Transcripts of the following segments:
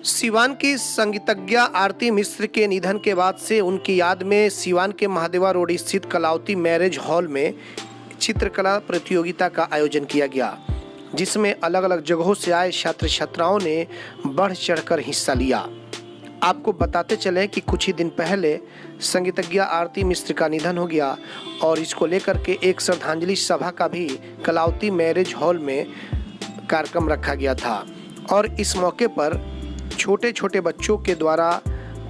सिवान की संगीतज्ञ आरती मिश्र के निधन के बाद से उनकी याद में सिवान के महादेवा रोड स्थित कलावती मैरिज हॉल में चित्रकला प्रतियोगिता का आयोजन किया गया, जिसमें अलग अलग जगहों से आए छात्र छात्राओं ने बढ़ चढ़कर हिस्सा लिया। आपको बताते चलें कि कुछ ही दिन पहले संगीतज्ञ आरती मिश्र का निधन हो गया और इसको लेकर के एक श्रद्धांजलि सभा का भी कलावती मैरिज हॉल में कार्यक्रम रखा गया था और इस मौके पर छोटे छोटे बच्चों के द्वारा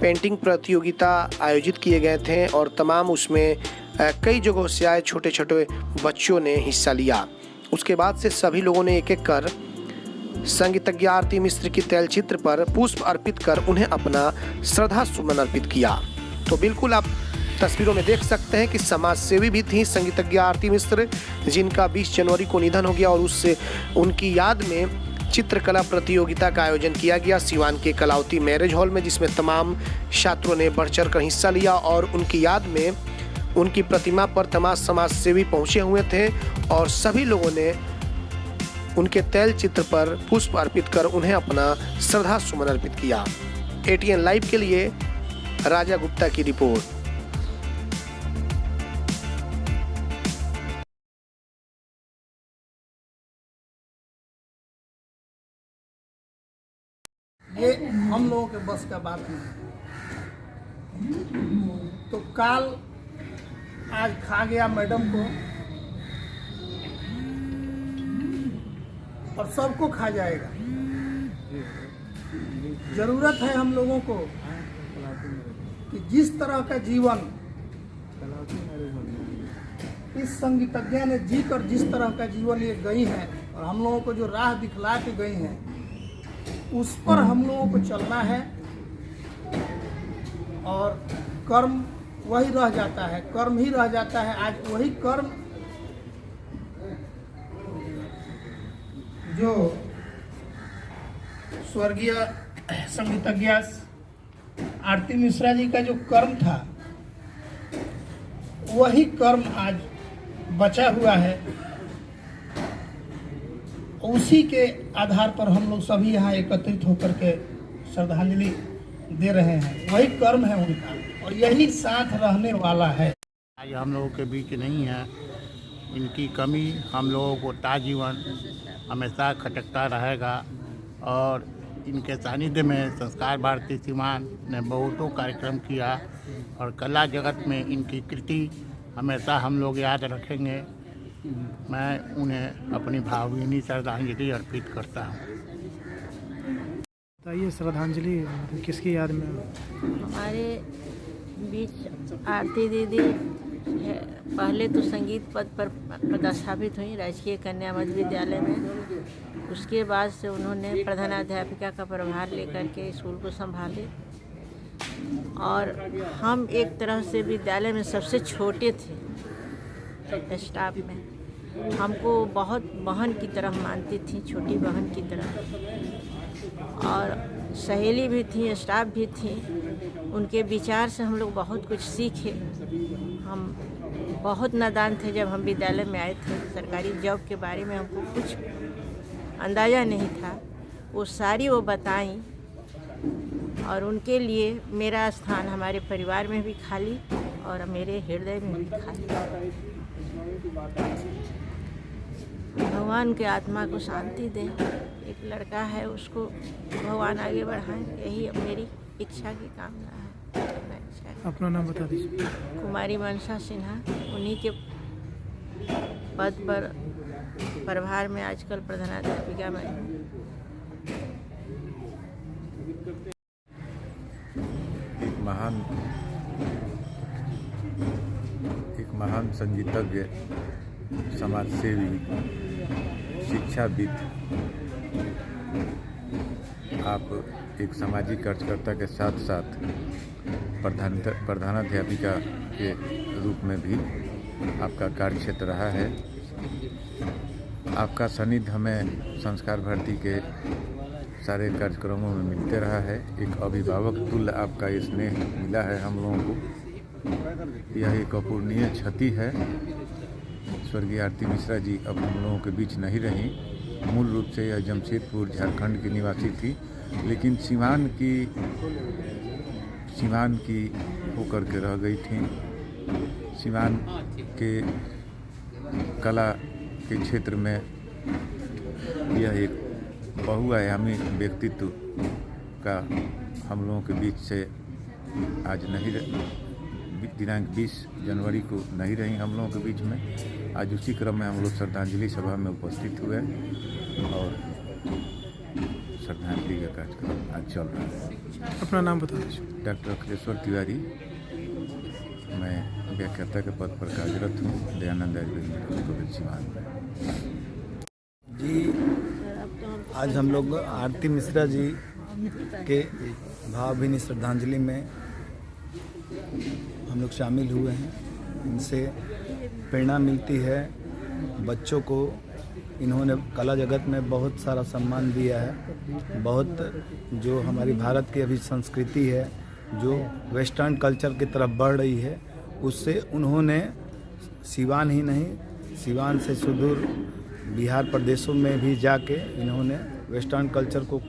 पेंटिंग प्रतियोगिता आयोजित किए गए थे और तमाम उसमें कई जगहों से आए छोटे छोटे बच्चों ने हिस्सा लिया। उसके बाद से सभी लोगों ने एक एक कर संगीतज्ञ आरती मिश्र की तैलचित्र पर पुष्प अर्पित कर उन्हें अपना श्रद्धा सुमन अर्पित किया। तो बिल्कुल आप तस्वीरों में देख सकते हैं कि समाज सेवी भी थी संगीतज्ञ आरती मिश्र, जिनका 20 जनवरी को निधन हो गया और उससे उनकी याद में चित्रकला प्रतियोगिता का आयोजन किया गया सिवान के कलावती मैरिज हॉल में, जिसमें तमाम छात्रों ने बढ़ चढ़ कर हिस्सा लिया और उनकी याद में उनकी प्रतिमा पर तमाम समाज सेवी पहुंचे हुए थे और सभी लोगों ने उनके तैल चित्र पर पुष्प अर्पित कर उन्हें अपना श्रद्धा सुमन अर्पित किया। एटीएन लाइव के लिए राजा गुप्ता की रिपोर्ट। ये हम लोगों के बस का बात नहीं। तो काल आज खा गया मैडम को और सबको खा जाएगा। जरूरत है हम लोगों को कि जिस तरह का जीवन इस संगीतज्ञ ने जी कर जिस तरह का जीवन ये गई है और हम लोगों को जो राह दिखला के गई हैं उस पर हम लोगों को चलना है और कर्म वही रह जाता है, कर्म ही रह जाता है। आज वही कर्म जो स्वर्गीय संगीतज्ञ आरती मिश्रा जी का जो कर्म था वही कर्म आज बचा हुआ है। उसी के आधार पर हम लोग सभी यहाँ एकत्रित होकर के श्रद्धांजलि दे रहे हैं। वही कर्म है उनका और यही साथ रहने वाला है। आज हम लोगों के बीच नहीं है, इनकी कमी हम लोगों को ताजीवन हमेशा खटकता रहेगा और इनके सानिध्य में संस्कार भारती सिवान ने बहुतों कार्यक्रम किया और कला जगत में इनकी कृति हमेशा हम लोग याद रखेंगे। मैं उन्हें अपनी भावभीनी श्रद्धांजलि अर्पित करता हूँ। बताइए, श्रद्धांजलि किसकी याद में? हमारे बीच आरती दीदी पहले तो संगीत पद पर पदस्थापित हुई राजकीय कन्या मध्य विद्यालय में। उसके बाद से उन्होंने प्रधानाध्यापिका का प्रभार लेकर के स्कूल को संभाले और हम एक तरह से विद्यालय में सबसे छोटे थे स्टाफ में। हमको बहुत बहन की तरह मानती थी, छोटी बहन की तरह, और सहेली भी थी, स्टाफ भी थी। उनके विचार से हम लोग बहुत कुछ सीखे। हम बहुत नादान थे जब हम विद्यालय में आए थे। सरकारी जॉब के बारे में हमको कुछ अंदाज़ा नहीं था। वो सारी वो बताई और उनके लिए मेरा स्थान हमारे परिवार में भी खाली और मेरे हृदय में भी खाली। भगवान के आत्मा को शांति दें। एक लड़का है, उसको भगवान आगे बढ़ाएं, यही मेरी इच्छा की कामना है। अपना नाम बता दीजिए। कुमारी मनसा सिन्हा, उन्हीं के पद पर प्रभार में आजकल प्रधानाध्यापिका में हूँ। एक महान संगीतज्ञ, समाज सेवी, शिक्षाविद, आप एक सामाजिक कार्यकर्ता के साथ साथ प्रधानाध्यापिका के रूप में भी आपका कार्य क्षेत्र रहा है। आपका सानिध्य हमें संस्कार भारती के सारे कार्यक्रमों में मिलते रहा है। एक अभिभावक तुल्य आपका ये स्नेह मिला है हम लोगों को। यह एक अपूरणीय क्षति है। स्वर्गीय आरती मिश्रा जी अब हम लोगों के बीच नहीं रहीं। मूल रूप से यह जमशेदपुर झारखंड की निवासी थी, लेकिन सीवान की होकर के रह गई थी। सीवान के कला के क्षेत्र में यह एक बहुआयामी व्यक्तित्व का हम लोगों के बीच से आज नहीं दिनांक 20 जनवरी को नहीं रही हम लोगों के बीच में। आज उसी क्रम में हम लोग श्रद्धांजलि सभा में उपस्थित हुए और श्रद्धांजलि का कार्यक्रम आज चल रहा है। अपना नाम बता दीजिए। डॉक्टर अखिलेश्वर तिवारी, मैं व्याख्याता के पद पर कार्यरत हूँ दयानंद आयुर्वेद मेडिकल कॉलेज सीवान में। जी, आज हम लोग आरती मिश्रा जी के भावभीनी श्रद्धांजलि में हम लोग शामिल हुए हैं। इनसे प्रेरणा मिलती है बच्चों को। इन्होंने कला जगत में बहुत सारा सम्मान दिया है। बहुत जो हमारी भारत की अभी संस्कृति है, जो वेस्टर्न कल्चर की तरफ बढ़ रही है, उससे उन्होंने सीवान ही नहीं, सीवान से सुदूर बिहार प्रदेशों में भी जाके इन्होंने वेस्टर्न कल्चर को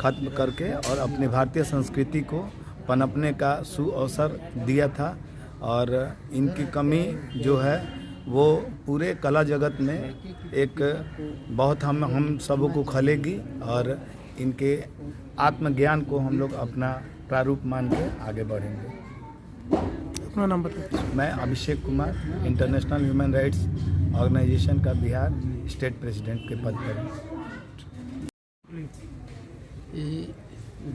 ख़त्म करके और अपनी भारतीय संस्कृति को पनपने का सुअवसर दिया था। और इनकी कमी जो है वो पूरे कला जगत में एक बहुत हम सबों को खलेगी और इनके आत्मज्ञान को हम लोग अपना प्रारूप मान के आगे बढ़ेंगे। अपना नाम बताइए। मैं Abhishek Kumar, international human rights organisation का बिहार स्टेट प्रेसिडेंट के पद पर हूँ।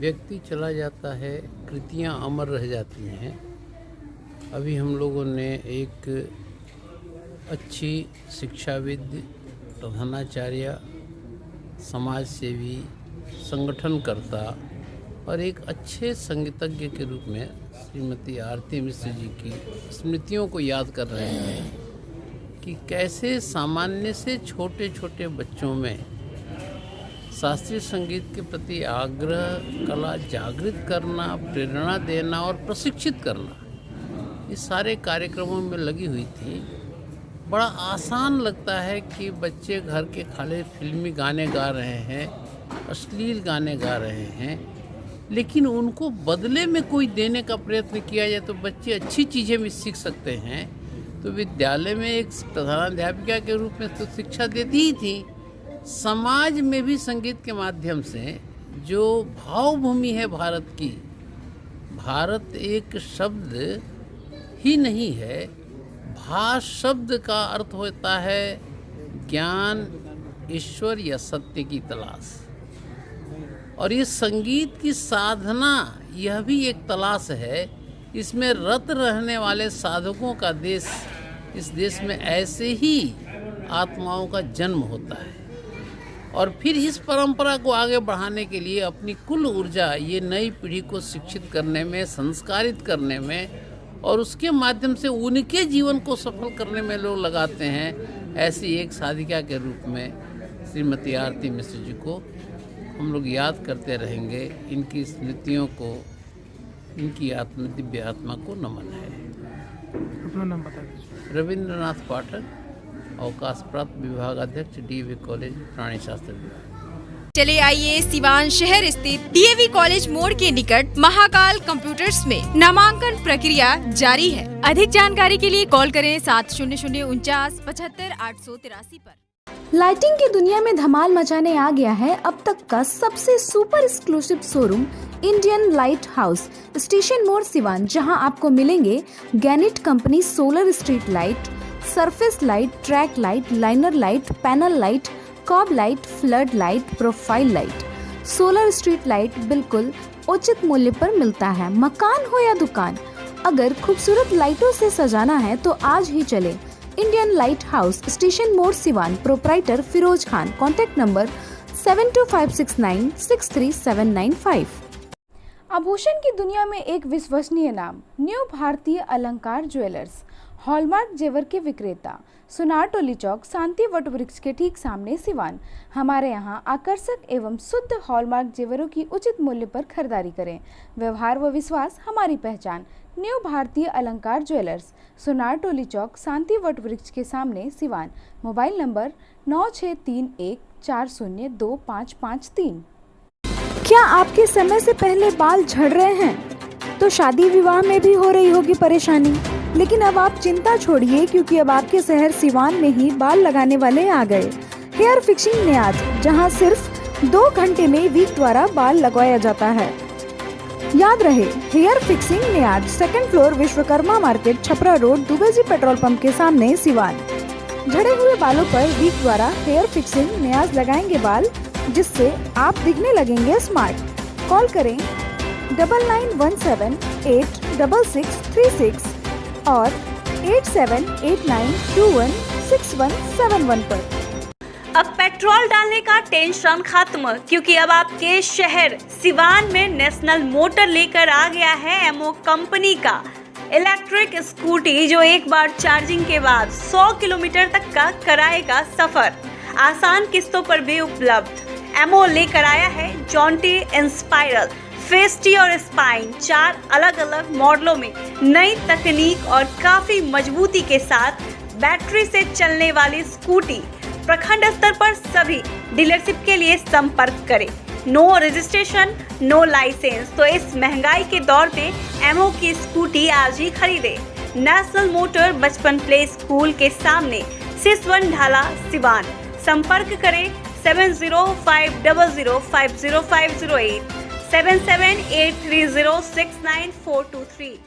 व्यक्ति चला जाता है, कृतियाँ अमर रह जाती हैं। अभी हम लोगों ने एक अच्छी शिक्षाविद, प्रधानाचार्य, समाज सेवी, संगठनकर्ता और एक अच्छे संगीतज्ञ के रूप में श्रीमती आरती मिश्र जी की स्मृतियों को याद कर रहे हैं कि कैसे सामान्य से छोटे छोटे बच्चों में शास्त्रीय संगीत के प्रति आग्रह, कला जागृत करना, प्रेरणा देना और प्रशिक्षित करना, इस सारे कार्यक्रमों में लगी हुई थी। बड़ा आसान लगता है कि बच्चे घर के खाली फिल्मी गाने गा रहे हैं, अश्लील गाने गा रहे हैं, लेकिन उनको बदले में कोई देने का प्रयत्न किया जाए तो बच्चे अच्छी चीज़ें भी सीख सकते हैं। तो विद्यालय में एक प्रधानाध्यापिका के रूप में तो शिक्षा देती ही थी, समाज में भी संगीत के माध्यम से जो भावभूमि है भारत की, भारत एक शब्द ही नहीं है, भाष शब्द का अर्थ होता है ज्ञान, ईश्वर या सत्य की तलाश। और ये संगीत की साधना, यह भी एक तलाश है। इसमें रत रहने वाले साधकों का देश, इस देश में ऐसे ही आत्माओं का जन्म होता है। और फिर इस परंपरा को आगे बढ़ाने के लिए अपनी कुल ऊर्जा ये नई पीढ़ी को शिक्षित करने में, संस्कारित करने में और उसके माध्यम से उनके जीवन को सफल करने में लोग लगाते हैं। ऐसी एक साधिका के रूप में श्रीमती आरती मिश्र जी को हम लोग याद करते रहेंगे। इनकी स्मृतियों को, इनकी दिव्य आत्मा को नमन है। अपना नाम बता दीजिए। रविंद्रनाथ पाठक, अवकाश प्राप्त विभाग अध्यक्ष, डीएवी कॉलेज, प्राणी शास्त्र विभाग। चले आइए सिवान शहर स्थित डीएवी कॉलेज मोड़ के निकट महाकाल कंप्यूटर्स में नामांकन प्रक्रिया जारी है। अधिक जानकारी के लिए कॉल करें 7049475883 पर। लाइटिंग की दुनिया में धमाल मचाने आ गया है अब तक का सबसे super exclusive showroom Indian light house station मोड़ सिवान, जहां आपको मिलेंगे गैनिट company solar street light, surface light, track light, liner light, panel light, cob light, flood light, profile light. Solar street light बिल्कुल उचित मूल्य पर मिलता है। मकान हो या दुकान, अगर खूबसूरत लाइटों से सजाना है तो आज ही चले इंडियन लाइट हाउस स्टेशन मोड़ Siwan. Proprietor Firoz Khan. Contact number 7256963795। आभूषण की दुनिया में एक विश्वसनीय नाम, न्यू भारतीय अलंकार ज्वेलर्स, हॉलमार्क जेवर के विक्रेता, सुनार टोली चौक, शांति वट वृक्ष के ठीक सामने सिवान। हमारे यहाँ आकर्षक एवं शुद्ध हॉलमार्क जेवरों की उचित मूल्य पर खरीदारी करें। व्यवहार व विश्वास हमारी पहचान। न्यू भारतीय अलंकार ज्वेलर्स, सुनार टोली चौक, शांति वट वृक्ष के सामने सिवान। Mobile number 9631 90402553। क्या आपके समय से पहले बाल झड़ रहे हैं? तो शादी विवाह में भी हो रही होगी परेशानी, लेकिन अब आप चिंता छोड़िए, क्योंकि अब आपके शहर सिवान में ही बाल लगाने वाले आ गए। हेयर फिक्सिंग नियाज, जहां सिर्फ 2 घंटे में वीक द्वारा बाल लगवाया जाता है। याद रहे, hair fixing Niyaz, 2nd floor, Vishwakarma market, Chhapra road, Dubey ji petrol pump के सामने, सिवान। झड़े हुए बालों पर वीक द्वारा हेयर फिक्सिंग नियाज लगाएंगे बाल, जिससे आप दिखने लगेंगे स्मार्ट। कॉल करें 9917866636 और 8789216171 पर। अब पेट्रोल डालने का टेंशन खत्म, क्योंकि अब आपके शहर सिवान में नेशनल मोटर लेकर आ गया है एमओ कंपनी का इलेक्ट्रिक स्कूटी, जो एक बार चार्जिंग के बाद 100 किलोमीटर तक का कराएगा सफर, आसान किस्तों पर भी उपलब्ध। एमओ लेकर आया है जॉन्टी, इंस्पायरल, फेस्टी और स्पाइन, 4 अलग अलग मॉडलों में नई तकनीक और काफी मजबूती के साथ बैटरी से चलने वाली स्कूटी। प्रखंड स्तर पर सभी डीलरशिप के लिए संपर्क करें। No registration, no licence. तो इस महंगाई के दौर पे एमओ की स्कूटी आज ही खरीदे। नेशनल मोटर बचपन प्ले स्कूल के सामने, सिसवन ढाला, सिवान। संपर्क करें 7050050508 7783069423।